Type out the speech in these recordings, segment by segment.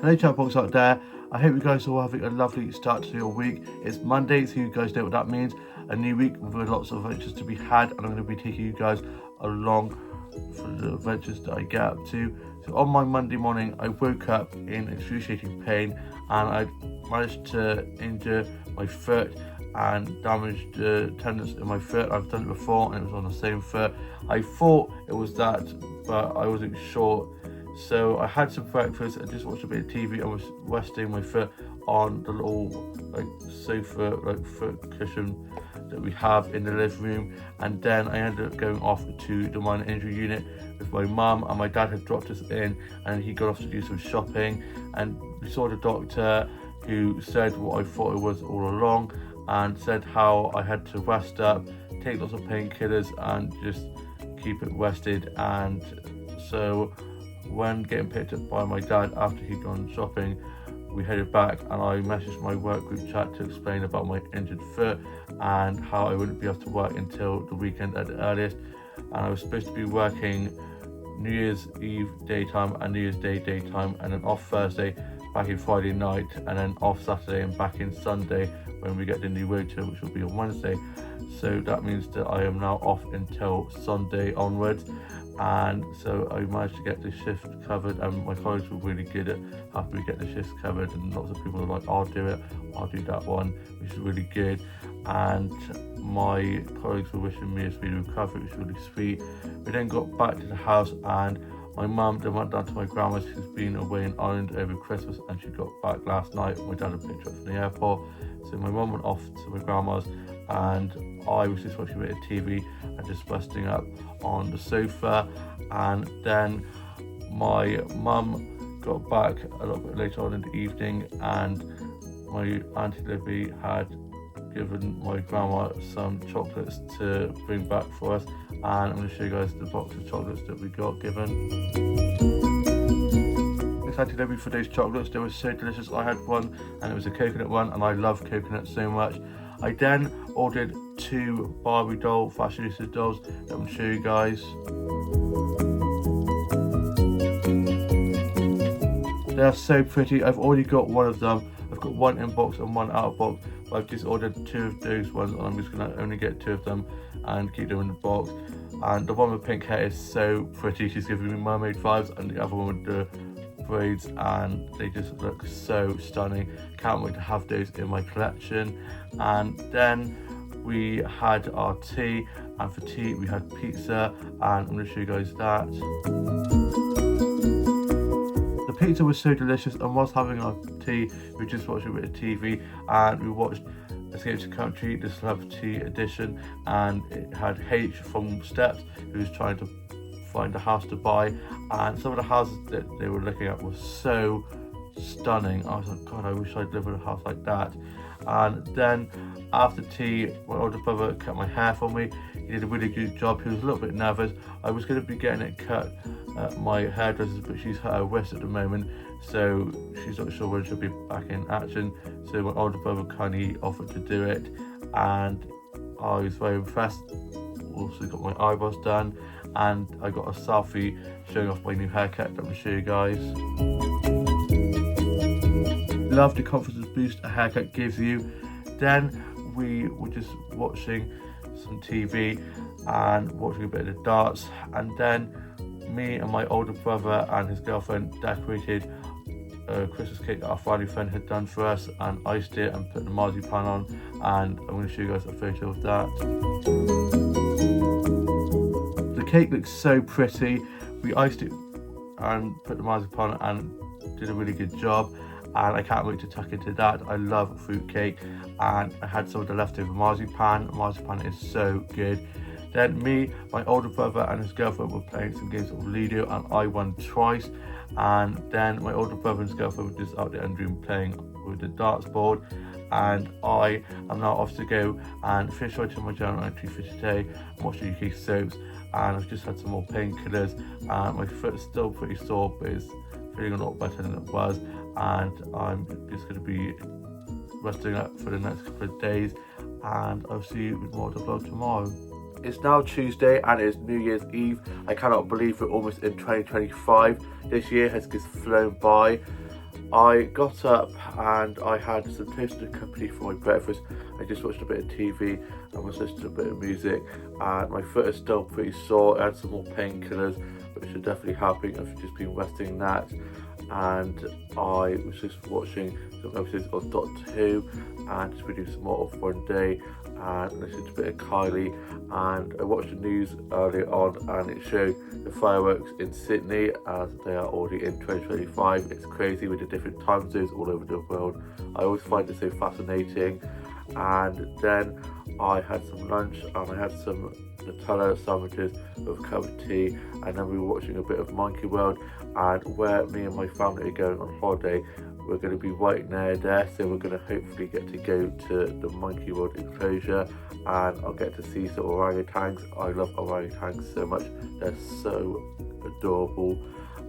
Hello chatbox out there, I hope you guys are all having a lovely start to your week. It's Monday, so you guys know what that means. A new week with lots of adventures to be had, and I'm going to be taking you guys along for the adventures that I get up to. So on my Monday morning, I woke up in excruciating pain, and I managed to injure my foot and damaged the tendons in my foot. I've done it before and it was on the same foot. I thought it was that, but I wasn't sure. So I had some breakfast and just watched a bit of TV. I was resting my foot on the little sofa, foot cushion that we have in the living room, and then I ended up going off to the minor injury unit with my mum, and my dad had dropped us in and he got off to do some shopping, and we saw the doctor, who said what I thought it was all along, and said how I had to rest up, take lots of painkillers and just keep it rested. And so when getting picked up by my dad after he'd gone shopping, we headed back, and I messaged my work group chat to explain about my injured foot and how I wouldn't be able to work until the weekend at the earliest. And I was supposed to be working New Year's Eve daytime and New Year's Day daytime, and then off Thursday, back in Friday night, and then off Saturday and back in Sunday when we get the new rota, which will be on Wednesday. So that means that I am now off until Sunday onwards, and so I managed to get the shift covered, and my colleagues were really good at helping me get the shifts covered, and lots of people were like, I'll do it, I'll do that one, which is really good. And my colleagues were wishing me a speedy recovery, which was really sweet. We then got back to the house, and my mum then went down to my grandma's, who's been away in Ireland over Christmas, and she got back last night. My dad had picked her up from the airport, so my mum went off to my grandma's, and I was just watching a bit of TV and just resting up on the sofa. And then my mum got back a little bit later on in the evening, and my auntie Libby had given my grandma some chocolates to bring back for us, and I'm going to show you guys the box of chocolates that we got given. Thanks Auntie Libby for those chocolates, they were so delicious. I had one and it was a coconut one, and I love coconut so much. I then ordered 2 Barbie doll fashionista dolls that I'm going to show you guys. They are so pretty. I've already got one of them. I've got one in box and one out of box, but I've just ordered 2 of those ones, and I'm just going to only get 2 of them and keep them in the box. And the one with pink hair is so pretty. She's giving me mermaid vibes, and the other one with the braids, and they just look so stunning. Can't wait to have those in my collection. And then we had our tea, and for tea we had pizza, and I'm going to show you guys that. The pizza was so delicious, and whilst having our tea we just watched a bit of TV, and we watched Escape to Country, the celebrity edition, and it had H from Steps, who was trying to find a house to buy, and some of the houses that they were looking at were so stunning. I was like, God, I wish I'd live in a house like that. And then after tea, my older brother cut my hair for me. He did a really good job. He was a little bit nervous. I was going to be getting it cut at my hairdresser's, but she's hurt her wrist at the moment, so she's not sure when she'll be back in action. So my older brother kindly offered to do it, and I was very impressed. Also got my eyebrows done, and I got a selfie showing off my new haircut that I'm going to show you guys. Love the confidence boost a haircut gives you. Then we were just watching some TV and watching a bit of the darts, and then me and my older brother and his girlfriend decorated a Christmas cake that our family friend had done for us, and iced it and put the marzipan on, and I'm going to show you guys a photo of that. The cake looks so pretty. We iced it and put the marzipan on and did a really good job, and I can't wait to tuck into that. I love fruit cake, and I had some of the leftover marzipan. Marzipan is so good. Then me, my older brother and his girlfriend were playing some games of Ludo, and I won twice. And then my older brother and his girlfriend were just out there in the room playing with the darts board, and I am now off to go and finish writing my journal entry for today, watch the UK soaps, and I've just had some more painkillers, and my foot's still pretty sore, but it's feeling a lot better than it was, and I'm just going to be resting up for the next couple of days, and I'll see you with more of the vlog tomorrow. It's now Tuesday and it's New Year's Eve. I cannot believe we're almost in 2025. This year has just flown by. I got up and I had some toasted company for my breakfast. I just watched a bit of TV and was listening to a bit of music, and my foot is still pretty sore. I had some more painkillers, which are definitely helping. I've just been resting that, and I was just watching some episodes of Doctor Who and just reading some more of One Day and listening to a bit of Kylie. And I watched the news earlier on and it showed the fireworks in Sydney as they are already in 2025. It's crazy with the different time zones all over the world. I always find it so fascinating. And then I had some lunch and I had some Nutella sandwiches with a cup of tea, and then we were watching a bit of Monkey World. And where me and my family are going on holiday, we're going to be right near there, so we're going to hopefully get to go to the Monkey World enclosure and I'll get to see some orangutans. I love orangutans so much, they're so adorable.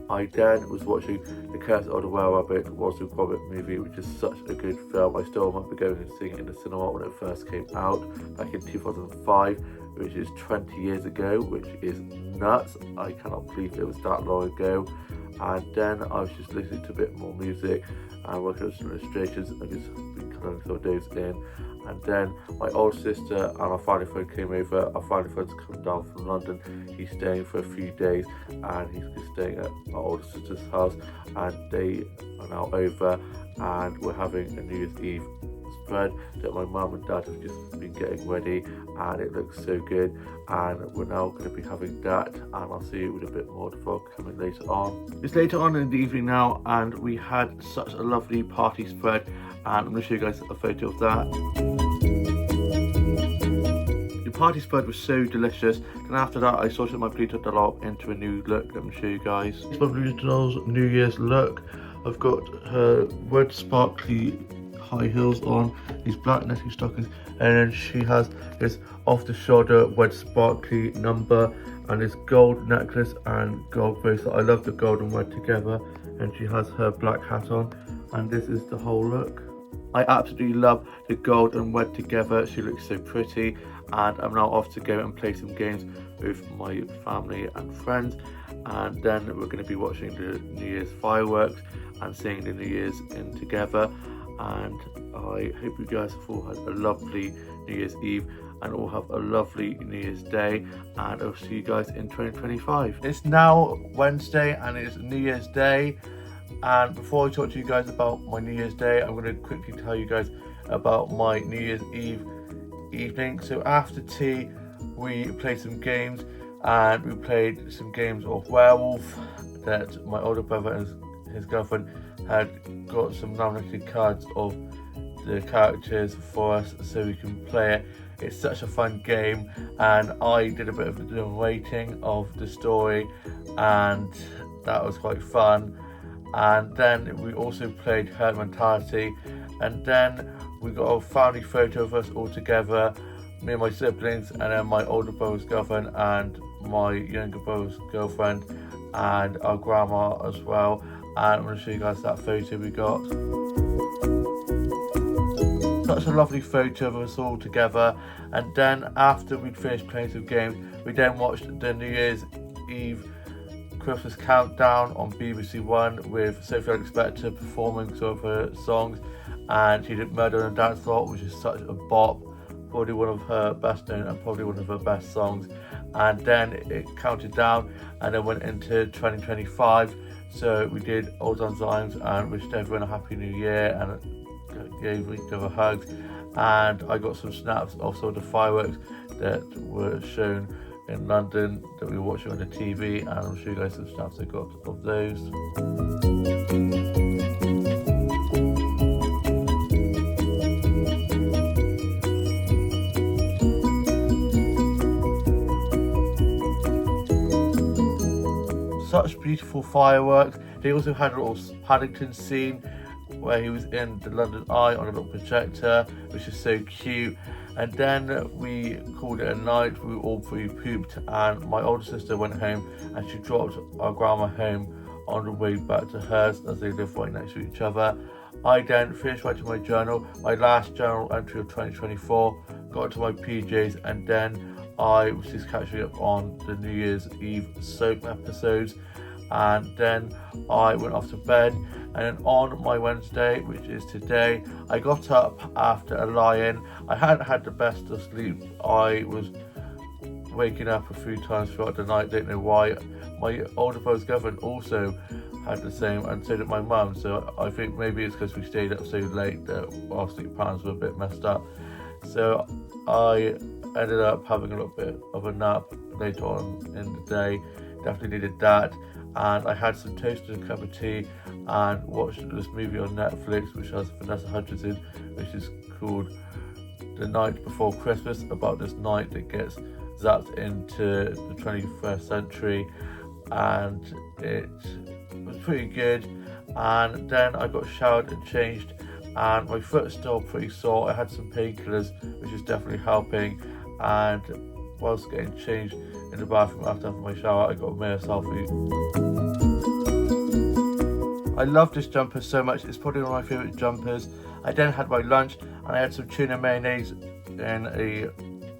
I then was watching The Curse of the Were Rabbit, Walter Gromit movie, which is such a good film. I still remember going and seeing it in the cinema when it first came out back in 2005, which is 20 years ago, which is nuts. I cannot believe it was that long ago. And then I was just listening to a bit more music and working on some illustrations. I've just been colouring some of those in. And then my older sister and our family friend came over. Our family friend's come down from London. He's staying for a few days and he's been staying at my older sister's house, and they are now over and we're having a New Year's Eve spread that my mum and dad have just been getting ready, and it looks so good, and we're now going to be having that, and I'll see you with a bit more of the vlog coming later on. It's later on in the evening now and we had such a lovely party spread, and I'm going to show you guys a photo of that. The party spread was so delicious. Then after that I sorted my Pluto doll into a new look. Let me show you guys. It's my Pluto doll's New Year's look. I've got her red sparkly high heels on, these black netting stockings, and then she has this off the shoulder red sparkly number and this gold necklace and gold bracelet. I love the gold and red together, and she has her black hat on, and this is the whole look. I absolutely love the gold and red together. She looks so pretty, and I'm now off to go and play some games with my family and friends, and then we're going to be watching the New Year's fireworks and seeing the New Year's in together. And I hope you guys have all had a lovely New Year's Eve and all have a lovely New Year's Day, and I'll see you guys in 2025. It's now Wednesday and it's New Year's Day, and before I talk to you guys about my New Year's Day, I'm going to quickly tell you guys about my New Year's Eve evening. So after tea we played some games, and we played some games of Werewolf that my older brother and his girlfriend had got some laminated cards of the characters for us so we can play it. It's such a fun game, and I did a bit of the narrating of the story, and that was quite fun. And then we also played Herd Mentality, and then we got a family photo of us all together, me and my siblings, and then my older brother's girlfriend and my younger brother's girlfriend and our grandma as well. And I'm going to show you guys that photo we got. Such a lovely photo of us all together. And then after we'd finished playing some games, we then watched the New Year's Eve Christmas Countdown on BBC One with Sophie Ellis-Bextor performing some of her songs, and she did Murder on the Dance Floor, which is such a bop, probably one of her best known and probably one of her best songs. And then it counted down and then went into 2025. So we did Old Times and wished everyone a happy new year and gave each other hugs. And I got some snaps of some of the fireworks that were shown in London that we were watching on the TV, and I'll show you guys some snaps I got of those. Such beautiful fireworks. They also had a little Paddington scene where he was in the London Eye on a little projector, which is so cute. And then we called it a night. We were all pretty pooped, and my older sister went home and she dropped our grandma home on the way back to hers, as they live right next to each other. I then finished writing my journal, my last journal entry of 2024, got to my PJs, and then I was just catching up on the New Year's Eve soap episodes, and then I went off to bed. And then on my Wednesday, which is today, I got up after a lie-in. I hadn't had the best of sleep. I was waking up a few times throughout the night, don't know why. My older brother's girlfriend also had the same, and so did my mum. So I think maybe it's because we stayed up so late that our sleep patterns were a bit messed up. So I ended up having a little bit of a nap later on in the day. Definitely needed that. And I had some toast and a cup of tea and watched this movie on Netflix which has Vanessa Hudgens in, which is called The Night Before Christmas, about this night that gets zapped into the 21st century, and it was pretty good. And then I got showered and changed, and my foot's still pretty sore. I had some painkillers, which is definitely helping, and whilst getting changed in the bathroom after having my shower, I got a mirror selfie. I love this jumper so much. It's probably one of my favourite jumpers. I then had my lunch and I had some tuna mayonnaise in a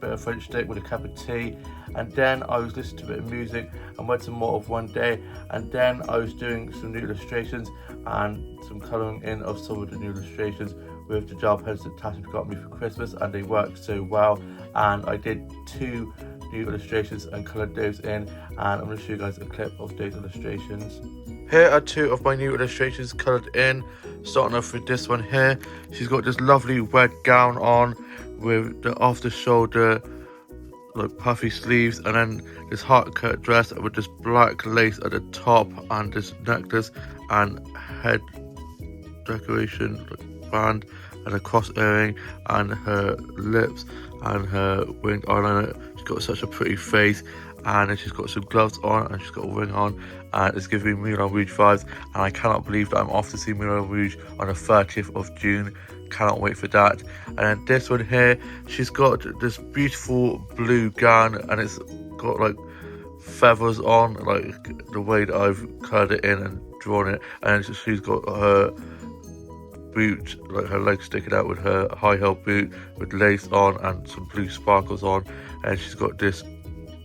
bit of French stick with a cup of tea, and then I was listening to a bit of music and read some more of One Day, and then I was doing some new illustrations and some colouring in of some of the new illustrations with the gel pens that Tasha got me for Christmas, and they worked so well. And I did 2 new illustrations and coloured those in, and I'm going to show you guys a clip of those illustrations. Here are 2 of my new illustrations coloured in, starting off with this one here. She's got this lovely red gown on with the off the shoulder like puffy sleeves, and then this heart cut dress with this black lace at the top, and this necklace and head decoration like band and a cross earring, and her lips and her winged eyeliner. She's got such a pretty face, and then she's got some gloves on and she's got a ring on, and it's giving me Moulin Rouge vibes, and I cannot believe that I'm off to see Moulin Rouge on the 30th of June. Cannot wait for that. And then this one here, she's got this beautiful blue gown, and it's got like feathers on, like the way that I've coloured it in and drawn it, and she's got her boot, like her legs sticking out with her high heel boot with lace on and some blue sparkles on, and she's got this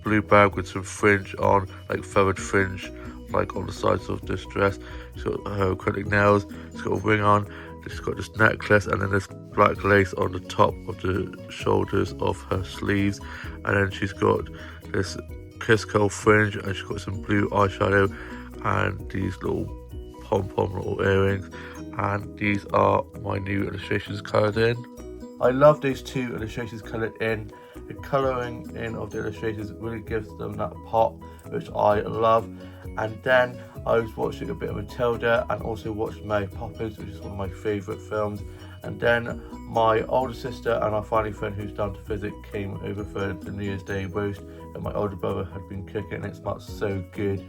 blue bag with some fringe on, like feathered fringe, like on the sides of this dress. She's got her acrylic nails, she's got a ring on, she's got this necklace, and then this black lace on the top of the shoulders of her sleeves, and then she's got this kiss curl fringe, and she's got some blue eyeshadow and these little pom-pom little earrings, and these are my new illustrations coloured in. I love these 2 illustrations coloured in. The colouring in of the illustrations really gives them that pop, which I love. And then I was watching a bit of Matilda and also watched Mary Poppins, which is one of my favourite films. And then my older sister and our family friend who's down to visit came over for the New Year's Day roast that my older brother had been cooking, and it smelled so good.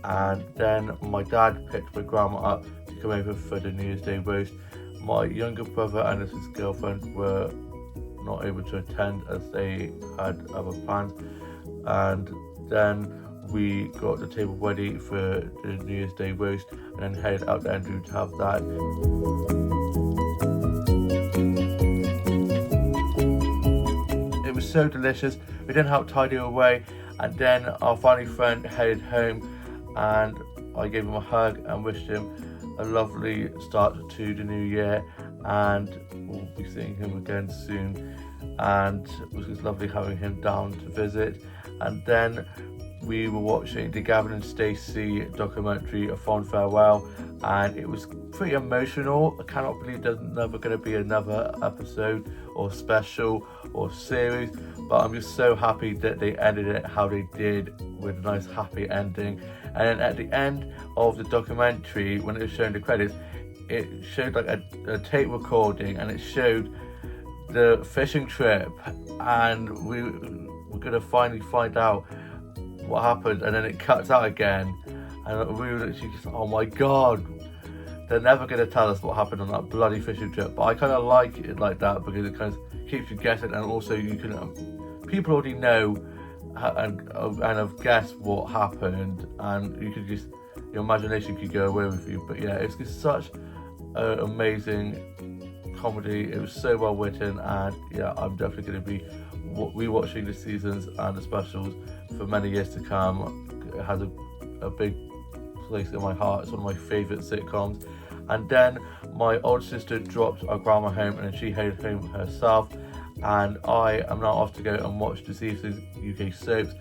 And then my dad picked my grandma up to come over for the New Year's Day roast. My younger brother and his girlfriend were not able to attend as they had other plans, and then we got the table ready for the New Year's Day roast and then headed out to Andrew to have that. It was so delicious. We then helped tidy away, and then our family friend headed home, and I gave him a hug and wished him a lovely start to the new year, and we'll be seeing him again soon, and it was just lovely having him down to visit. And then we were watching the Gavin and Stacey documentary, A Fond Farewell, and it was pretty emotional. I cannot believe there's never going to be another episode or special or series, but I'm just so happy that they ended it how they did, with a nice happy ending. And then at the end of the documentary, when it was showing the credits, it showed like a tape recording, and it showed the fishing trip, and we were going to finally find out what happened, and then it cuts out again, and we were literally just, oh my god, they're never going to tell us what happened on that bloody fishing trip. But I kind of like it like that, because it kind of keeps you guessing, and also you can people already know and have guessed what happened, and you could just, your imagination could go away with you. But yeah, it's just such an amazing comedy. It was so well written, and yeah, I'm definitely going to be rewatching the seasons and the specials for many years to come. It has a big place in my heart. It's one of my favourite sitcoms, And then my older sister dropped our grandma home, and then she headed home herself, and I am now off to go and watch this evening's UK soaps,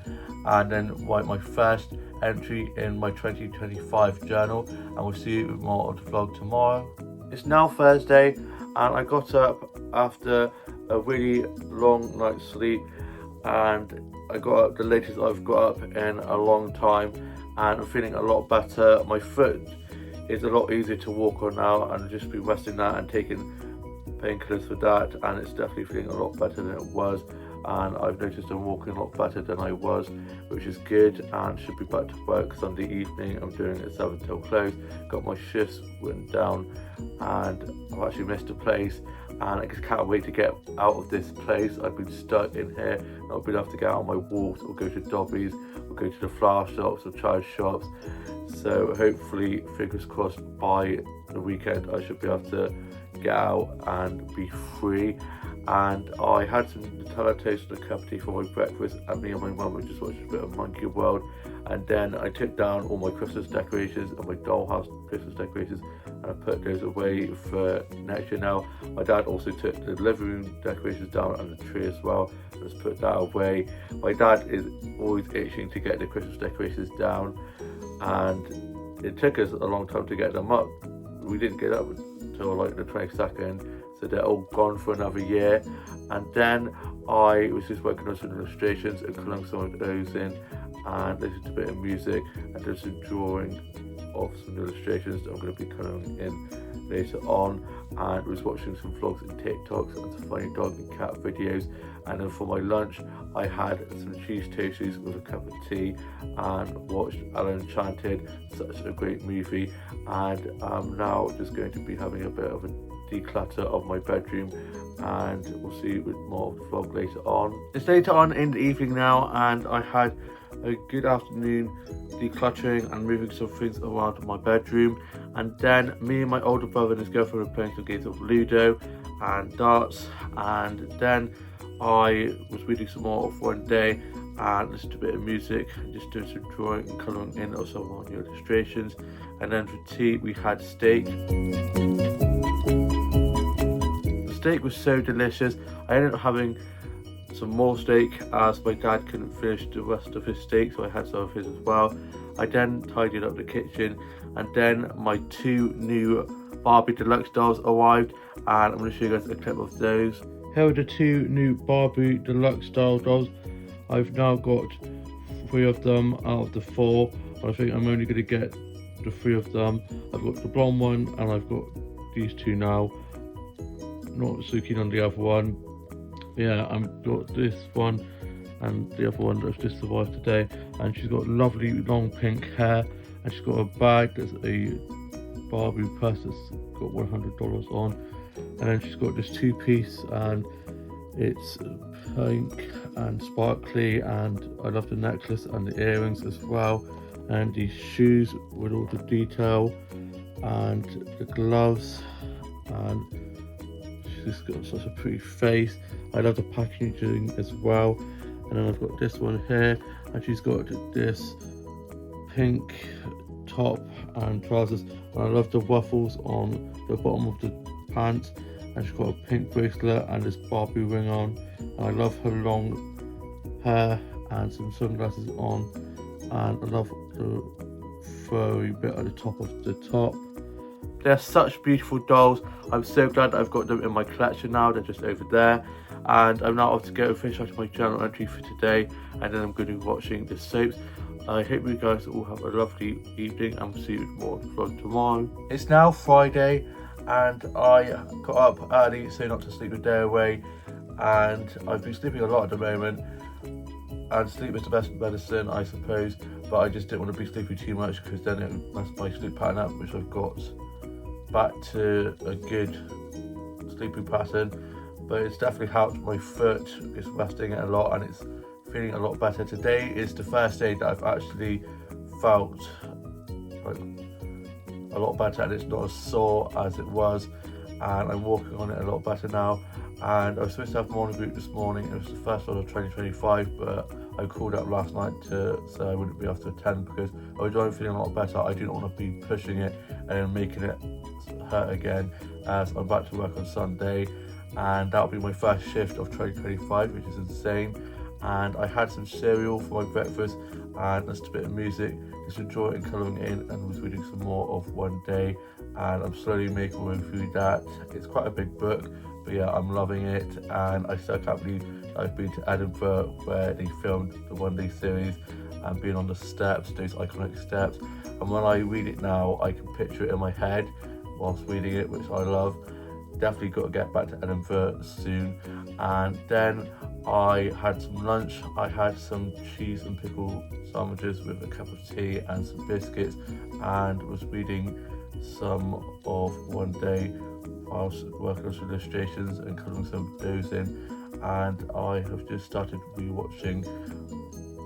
and then write my first entry in my 2025 journal, and we'll see you with more of the vlog tomorrow. It's now Thursday, and I got up after a really long night's sleep, and I got up the latest I've got up in a long time, and I'm feeling a lot better. My foot is a lot easier to walk on now, and I've just been resting that and taking painkillers for that, and it's definitely feeling a lot better than it was, and I've noticed I'm walking a lot better than I was, which is good, and should be back to work Sunday evening. I'm doing it 7 till close. Got my shifts written down, and I've actually missed a place, and I just can't wait to get out of this place. I've been stuck in here, not been able to get out on my walks or go to Dobby's or go to the flower shops or child shops. So hopefully, fingers crossed, by the weekend I should be able to get out and be free. And I had some Nutella toast and a cup of tea for my breakfast, and me and my mum just watched a bit of Monkey World, and then I took down all my Christmas decorations and my dollhouse Christmas decorations, and I put those away for next year now. My dad also took the living room decorations down and the tree as well, and just put that away. My dad is always itching to get the Christmas decorations down, and it took us a long time to get them up. We didn't get up until like the 22nd, so they're all gone for another year. And then I was just working on some illustrations and colouring some of those in, and listened to a bit of music, and did some drawing of some illustrations that I'm going to be colouring in later on, and was watching some vlogs and TikToks and some funny dog and cat videos. And then for my lunch I had some cheese toasties with a cup of tea and watched Alan Enchanted, such a great movie. And I'm now just going to be having a bit of a declutter of my bedroom, and we'll see with more of the vlog later on. It's later on in the evening now, and I had a good afternoon decluttering and moving some things around in my bedroom. And then me and my older brother and his girlfriend were playing some games of Ludo and darts, and then I was reading some more of One Day and listening to a bit of music, just doing some drawing and colouring in of some of my illustrations. And then for tea we had steak. The steak was so delicious. I ended up having some more steak as my dad couldn't finish the rest of his steak, so I had some of his as well. I then tidied up the kitchen, and then my 2 new Barbie deluxe dolls arrived, and I'm going to show you guys a clip of those. Here are the 2 new Barbie deluxe style dolls. I've now got 3 of them out of the 4, and I think I'm only going to get the 3 of them. I've got the blonde one, and I've got these 2 now. Not so keen on the other one. Yeah, I've got this one and the other one that's just arrived today, and she's got lovely long pink hair, and she's got a bag that's a Barbie purse that's got $100 on, and then she's got this 2-piece, and it's pink and sparkly, and I love the necklace and the earrings as well, and these shoes with all the detail, and the gloves, and she's got such a pretty face. I love the packaging as well. And then I've got this one here, and she's got this pink top and trousers, and I love the ruffles on the bottom of the pants, and she's got a pink bracelet and this Barbie ring on, and I love her long hair and some sunglasses on, and I love the furry bit at the top of the top. They're such beautiful dolls. I'm so glad that I've got them in my collection now. They're just over there. And I'm now off to go and finish out my journal entry for today, and then I'm going to be watching the soaps. I hope you guys all have a lovely evening, and we'll see you with more vlog tomorrow. It's now Friday, and I got up early so not to sleep a day away, and I've been sleeping a lot at the moment, and sleep is the best medicine, I suppose, but I just didn't want to be sleeping too much because then it would mess my sleep pattern up, which I've got back to a good sleeping pattern. But it's definitely helped. My foot is resting it a lot, and it's feeling a lot better. Today is the first day that I've actually felt like a lot better, and it's not as sore as it was, and I'm walking on it a lot better now. And I was supposed to have morning boot this morning. It was the first one of 2025, but I called up last night to say I wouldn't be able to attend because although I'm feeling a lot better, I didn't want to be pushing it and making it her again, as I'm back to work on Sunday, and that'll be my first shift of 2025, which is insane. And I had some cereal for my breakfast and listened to a bit of music, just enjoying colouring in, and was reading some more of One Day, and I'm slowly making my way through that. It's quite a big book, but yeah, I'm loving it, and I still can't believe I've been to Edinburgh where they filmed the One Day series, and being on the steps, those iconic steps, and when I read it now I can picture it in my head whilst reading it, which I love. Definitely got to get back to Edinburgh soon. And then I had some lunch. I had some cheese and pickle sandwiches with a cup of tea and some biscuits, and was reading some of One Day whilst working on some illustrations and colouring some of those in. And I have just started rewatching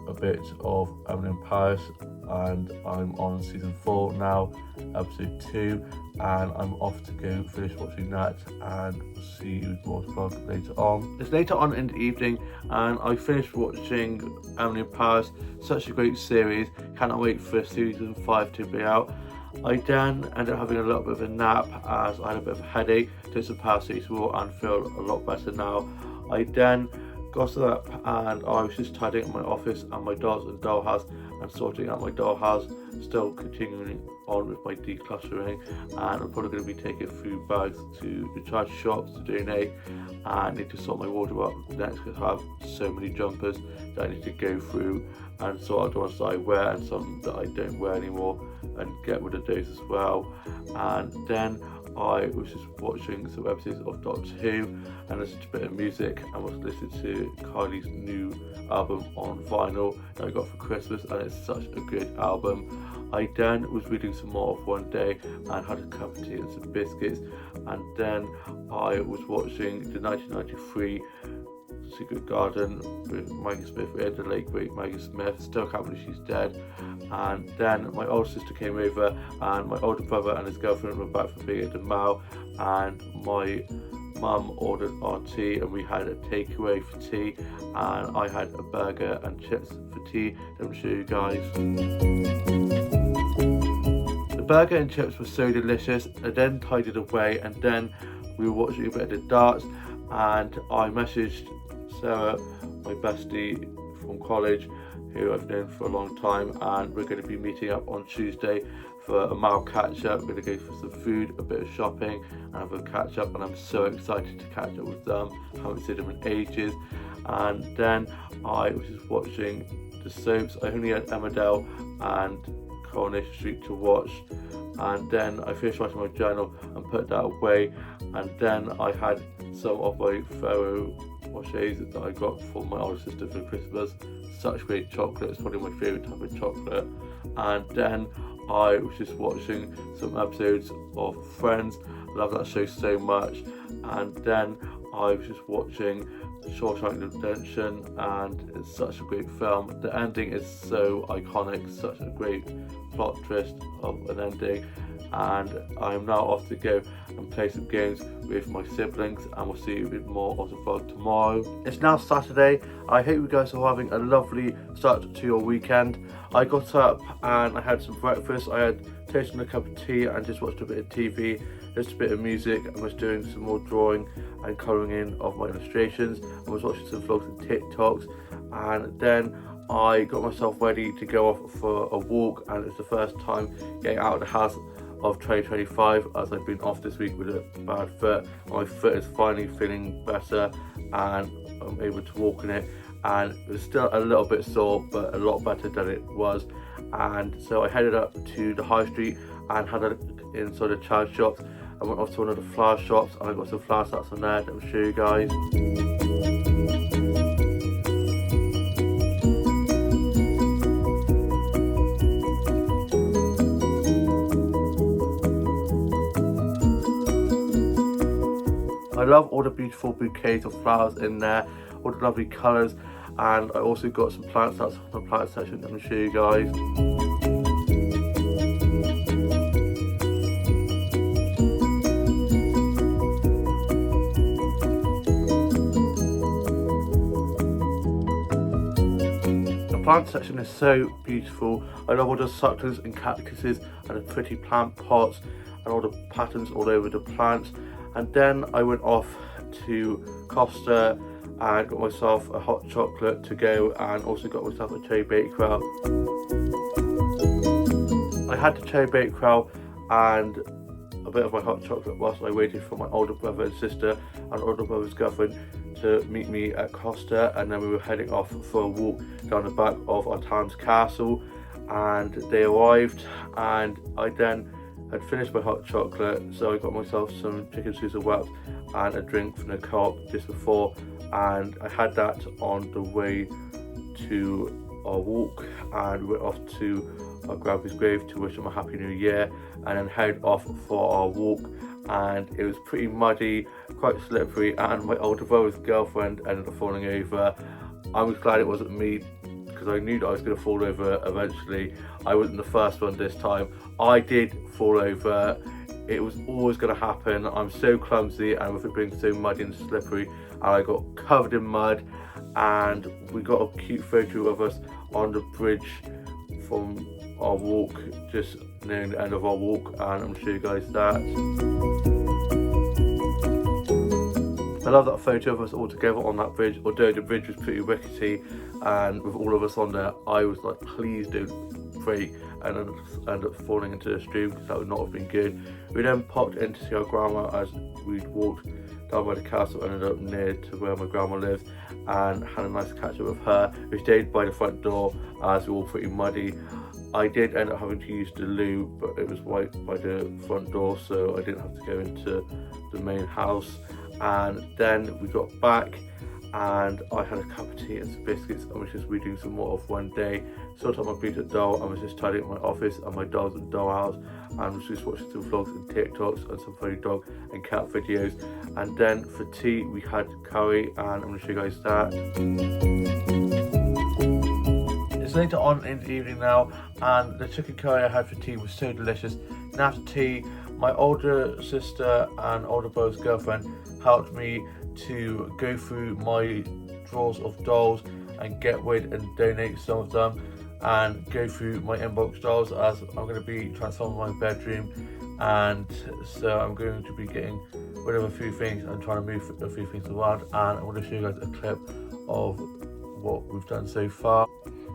a bit of Emily in Paris, and I'm on season 4 now, episode 2, and I'm off to go finish watching that, and we'll see you with more to vlog later on. It's later on in the evening and I finished watching Emily in Paris. Such a great series, cannot wait for season 5 to be out. I then ended up having a little bit of a nap as I had a bit of a headache, took some paracetamol and feel a lot better now. I then got up and I was just tidying up my office and my dolls and dollhouse and sorting out my dollhouse, still continuing on with my decluttering, and I'm probably going to be taking food bags to the charity shops to donate, and I need to sort my wardrobe up next because I have so many jumpers that I need to go through and sort out the ones that I wear and some that I don't wear anymore and get rid of those as well. And then I was just watching some episodes of Doctor Who and listened to a bit of music, and was listening to Kylie's new album on vinyl that I got for Christmas, and it's such a good album. I then was reading some more of One Day and had a cup of tea and some biscuits, and then I was watching the 1993 Secret Garden with Maggie Smith, the late great Maggie Smith. Still can't believe she's dead. And then my older sister came over, and my older brother and his girlfriend were back from being at the mall, and my mum ordered our tea and we had a takeaway for tea, and I had a burger and chips for tea. Let me show you guys. The burger and chips were so delicious. I then tidied away, and then we were watching a bit of the darts, and I messaged Sarah, my bestie from college, who I've known for a long time, and we're going to be meeting up on Tuesday for a mile catch up. We're going to go for some food, a bit of shopping, and have a catch up, and I'm so excited to catch up with them. I haven't seen them in ages. And then I was just watching the soaps. I only had Emmerdale and Coronation Street to watch, and then I finished writing my journal and put that away. And then I had some of my Ferrero Rochers that I got from my older sister for Christmas. Such great chocolate, it's probably my favourite type of chocolate. And then I was just watching some episodes of Friends. Love that show so much. And then I was just watching Shawshank Redemption, and it's such a great film. The ending is so iconic, such a great plot twist of an ending. And I'm now off to go and play some games with my siblings, and we'll see you with more of the vlog tomorrow. It's now Saturday. I hope you guys are having a lovely start to your weekend. I got up and I had some breakfast. I had toast and a cup of tea and just watched a bit of TV, just a bit of music, and was doing some more drawing and colouring in of my illustrations. I was watching some vlogs and TikToks, and then I got myself ready to go off for a walk, and it's the first time getting out of the house of 2025, as I've been off this week with a bad foot. My foot is finally feeling better and I'm able to walk in it, and it's still a little bit sore but a lot better than it was. And so I headed up to the high street and had a look inside the charity shops. I went off to one of the flower shops and I got some flower sets on there that I'll show you guys. I love all the beautiful bouquets of flowers in there, all the lovely colours, and I also got some plants that's on the plant section. Let me show you guys. The plant section is so beautiful. I love all the succulents and cactuses and the pretty plant pots. and all the patterns all over the plants. And then I went off to Costa and got myself a hot chocolate to go, and also got myself a cherry bakewell. I had the cherry bakewell and a bit of my hot chocolate whilst I waited for my older brother and sister and older brother's girlfriend to meet me at Costa, and then we were heading off for a walk down the back of our town's castle. And they arrived, and I then had finished my hot chocolate, so I got myself some chicken Caesar wraps and a drink from the co-op just before, and I had that on the way to our walk, and we went off to our grandpa's grave to wish him a happy new year, and then head off for our walk. And it was pretty muddy, quite slippery, and my older brother's girlfriend ended up falling over. I was glad it wasn't me, because I knew that I was going to fall over eventually. I wasn't the first one this time. I did fall over. It was always going to happen. I'm so clumsy, and with it being so muddy and slippery, and I got covered in mud. And we got a cute photo of us on the bridge from our walk, just near the end of our walk, and I'm going to show you guys that. I love that photo of us all together on that bridge, although the bridge was pretty rickety, and with all of us on there, I was like, please don't break and end up falling into the stream, because that would not have been good. We then popped in to see our grandma as we walked down by the castle, ended up near to where my grandma lives, and had a nice catch up with her. We stayed by the front door as we were all pretty muddy. I did end up having to use the loo, but it was right by the front door, so I didn't have to go into the main house. And then we got back, and I had a cup of tea and some biscuits, and was just reading some more of One Day. Sorted out my beat doll, and was just tidying up my office and my dogs and dollhouse, and was just watching some vlogs and TikToks and some funny dog and cat videos. And then for tea we had curry, and I'm going to show you guys that. It's later on in the evening now, and the chicken curry I had for tea was so delicious. And after tea, my older sister and older brother's girlfriend helped me to go through my drawers of dolls and get rid and donate some of them, and go through my inbox dolls, as I'm going to be transforming my bedroom, and so I'm going to be getting rid of a few things and trying to move a few things around, and I want to show you guys a clip of what we've done so far.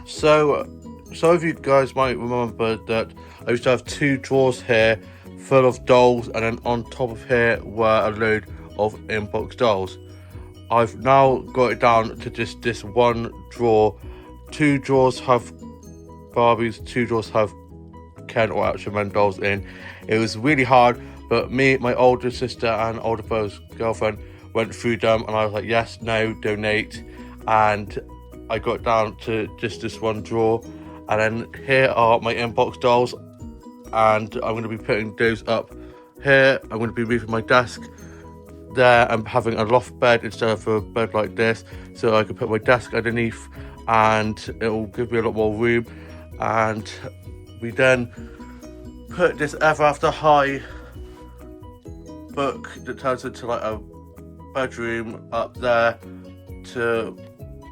So some of you guys might remember that I used to have two drawers here full of dolls, and then on top of here were a load of inbox dolls. I've now got it down to just this one drawer. Two drawers have Barbies, two drawers have Ken or Action Man dolls in. It was really hard, but me, my older sister and older brother's girlfriend went through them, and I was like, yes, no, donate, and I got down to just this one drawer. And then here are my inbox dolls, and I'm going to be putting those up here. I'm going to be moving my desk there and having a loft bed instead of a bed like this, so I can put my desk underneath, and it will give me a lot more room. And we then put this Ever After High book that turns into like a bedroom up there to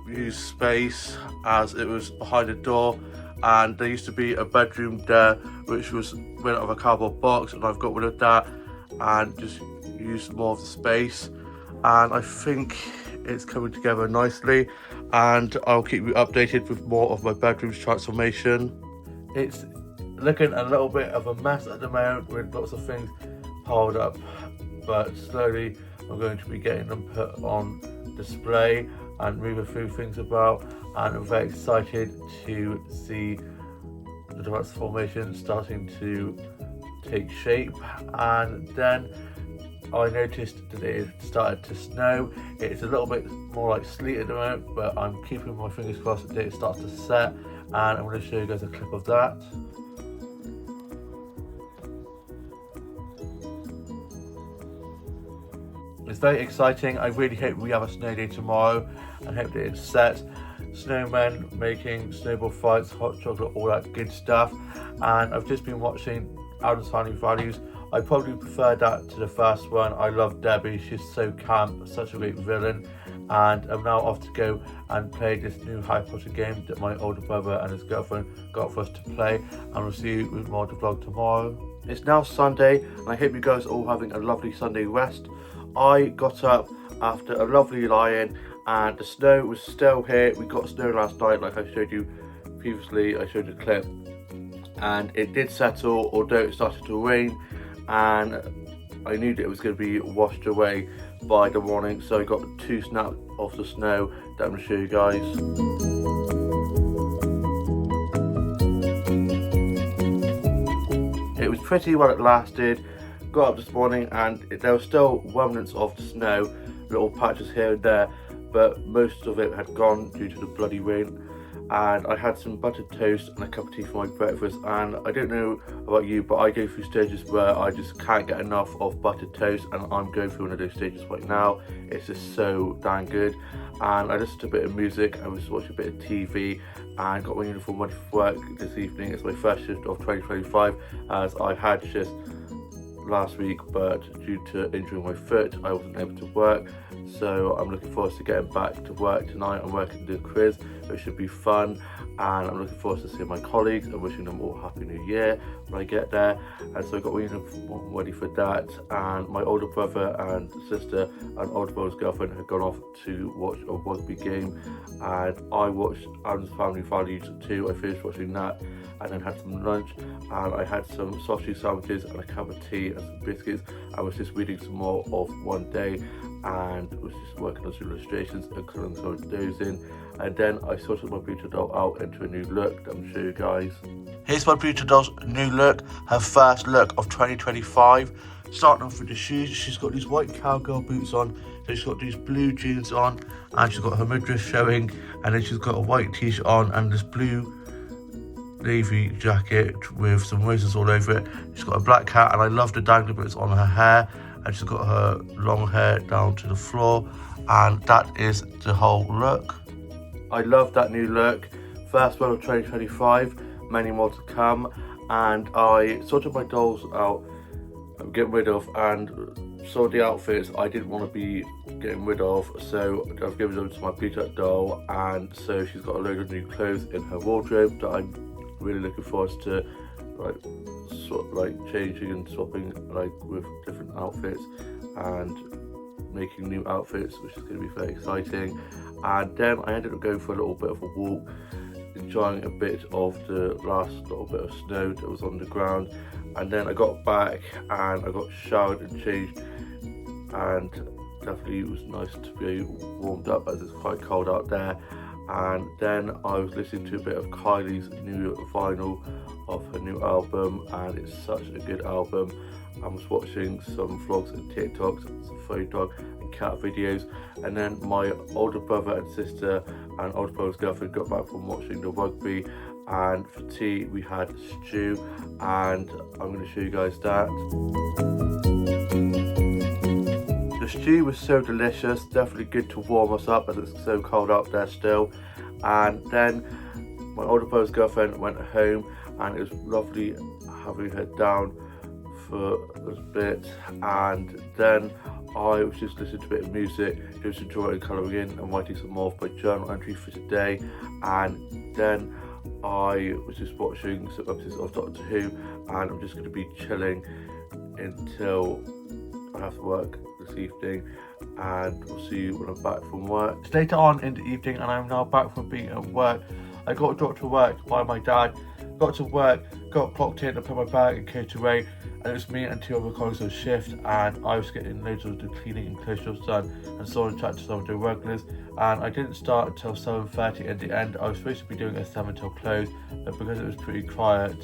use space, as it was behind the door, and there used to be a bedroom there which was made out of a cardboard box, and I've got rid of that and just used more of the space, and I think it's coming together nicely, and I'll keep you updated with more of my bedroom's transformation. It's looking a little bit of a mess at the moment with lots of things piled up, but slowly I'm going to be getting them put on display and move a few things about, and I'm very excited to see the transformation starting to take shape. And then I noticed that it started to snow. It's a little bit more like sleet at the moment, but I'm keeping my fingers crossed that it starts to set, and I'm going to show you guys a clip of that. It's very exciting. I really hope we have a snow day tomorrow, and hope that it's set. Snowmen making snowball fights, hot chocolate, all that good stuff. And I've just been watching Addams Family Values. I probably prefer that to the first one. I love Debbie, she's so camp, such a great villain. And I'm now off to go and play this new Harry Potter game that my older brother and his girlfriend got for us to play. And we'll see you with more of the vlog tomorrow. It's now Sunday, and I hope you guys are all having a lovely Sunday rest. I got up after a lovely lie-in, and the snow was still here. We got snow last night, like I showed you previously. I showed you a clip, and it did settle, although it started to rain, and I knew that it was going to be washed away by the morning, so I got 2 snaps of the snow that I'm going to show you guys. It was pretty well it lasted. Got up this morning and there were still remnants of the snow, little patches here and there, but most of it had gone due to the bloody rain. And I had some buttered toast and a cup of tea for my breakfast, and I don't know about you, but I go through stages where I just can't get enough of buttered toast, and I'm going through one of those stages right now. It's just so damn good. And I listened to a bit of music, I was watching a bit of TV, and got my uniform ready for work this evening. It's my first shift of 2025, as I had shifts last week, but due to injuring my foot I wasn't able to work, so I'm looking forward to getting back to work tonight. I'm working the quiz, which should be fun, and I'm looking forward to seeing my colleagues and wishing them all Happy New Year when I get there. And so I got my uniform ready for that, and my older brother and sister and older brother's girlfriend had gone off to watch a rugby game, and I watched Adam's Family Values too. I finished watching that and then had some lunch, and I had some sausage sandwiches and a cup of tea and some biscuits. I was just reading some more of One Day, and was just working on some illustrations and colouring some of those in. And then I sorted my beautiful doll out into a new look that I'm going to show you guys. Here's my beautiful doll's new look, her first look of 2025. Starting off with the shoes, she's got these white cowgirl boots on, so she's got these blue jeans on, and she's got her midriff showing, and then she's got a white t-shirt on and this blue navy jacket with some roses all over it. She's got a black hat, and I love the dangly bits on her hair, and she's got her long hair down to the floor, and that is the whole look. I love that new look. First one of 2025, many more to come. And I sorted my dolls out, getting rid of, and saw the outfits I didn't want to be getting rid of, so I've given them to my Peter doll, and so she's got a load of new clothes in her wardrobe that I'm really looking forward to changing and swapping with different outfits and making new outfits, which is going to be very exciting. And then I ended up going for a little bit of a walk, enjoying a bit of the last little bit of snow that was on the ground. And then I got back and I got showered and changed, and definitely it was nice to be warmed up as it's quite cold out there. And then I was listening to a bit of Kylie's new vinyl of her new album, and it's such a good album. I was watching some vlogs and TikToks, some furry dog and cat videos, and then my older brother and sister and older brother's girlfriend got back from watching the rugby, and for tea we had stew, and I'm going to show you guys that. The stew was so delicious, definitely good to warm us up as it's so cold out there still. And then my older brother's girlfriend went home, and it was lovely having her down for a bit. And then I was just listening to a bit of music, doing some drawing, colouring in, and writing some more of my journal entry for today. And then I was just watching some episodes of Doctor Who, and I'm just going to be chilling until I have to work this evening, and we'll see you when I'm back from work. It's later on in the evening, and I'm now back from being at work. I got dropped to work by my dad, got to work, got clocked in, and put my bag and coat away, and it was me and 2 other colleagues on shift, and I was getting loads of the cleaning and clothes jobs done, and so on, chat to some of the regulars. And I didn't start until 7:30 in the end. I was supposed to be doing a 7 till close, but because it was pretty quiet,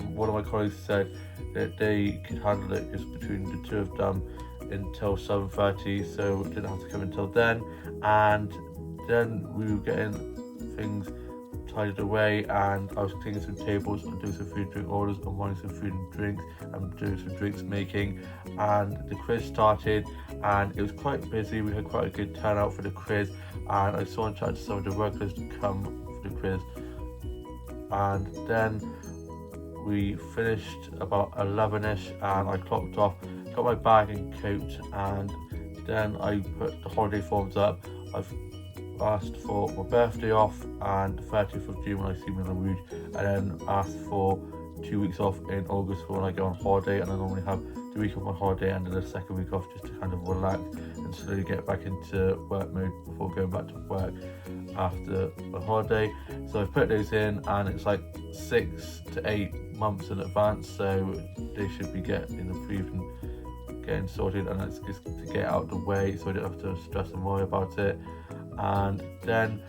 one of my colleagues said that they could handle it just between the 2 of them until 7:30, so didn't have to come until then. And then we were getting things tidied away, and I was cleaning some tables and doing some food and drink orders and wanting some food and drinks and doing some drinks making. And the quiz started, and it was quite busy. We had quite a good turnout for the quiz, and I saw and chatted to some of the workers to come for the quiz. And then we finished about 11ish, and I clocked off, got my bag and coat, and then I put the holiday forms up. I've asked for my birthday off and the 30th of June when I see Moulin Rouge, and then asked for 2 weeks off in August for when I go on holiday, and I normally have the week of my holiday and then the second week off just to kind of relax and slowly get back into work mode before going back to work after the holiday. So I've put those in, and it's like 6 to 8 months in advance, so they should be getting approved and getting sorted, and it's just to get out of the way so I don't have to stress and worry about it. And then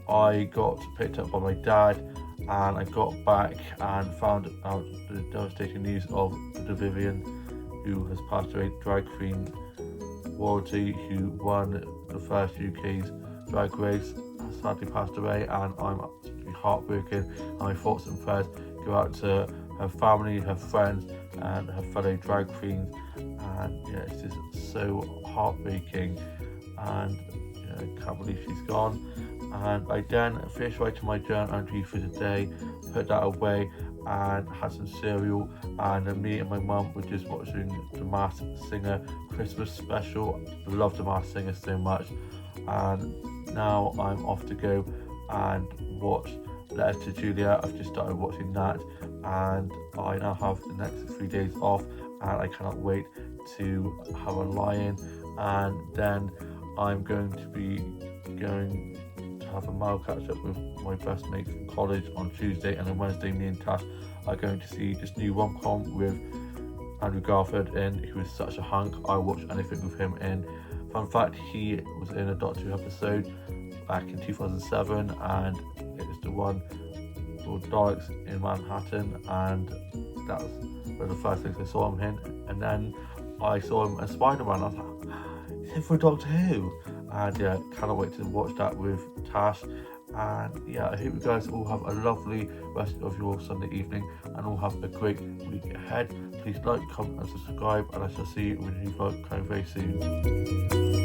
I got picked up by my dad, and I got back and found out the devastating news of the Vivian, who has passed away, drag queen royalty, who won the first UK's drag race, has sadly passed away, and I'm absolutely heartbroken. And my thoughts and prayers go out to her family, her friends, and her fellow drag queens. And yeah, it's just so heartbreaking, and I can't believe she's gone. And I then finished writing my journal entry for today, put that away, and had some cereal, and then me and my mum were just watching the Masked Singer Christmas special. I love the Masked Singer so much, and now I'm off to go and watch Letters to Julia. I've just started watching that, and I now have the next 3 days off, and I cannot wait to have a lie-in. And then I'm going to be going to have a mile catch up with my best mate from college on Tuesday, and then Wednesday me and Tash are going to see this new rom-com with Andrew Garfield in, who is such a hunk. I watch anything with him in. Fun fact, he was in a Doctor Who episode back in 2007, and it was the one called Daleks in Manhattan, and that was one of the first things I saw him in. And then I saw him as Spider-Man. I was like, he's in for Doctor Who, and yeah, cannot wait to watch that with Tash. And yeah, I hope you guys all have a lovely rest of your Sunday evening, and all have a great week ahead. Please like, comment and subscribe, and I shall see you in a new vlog coming very soon.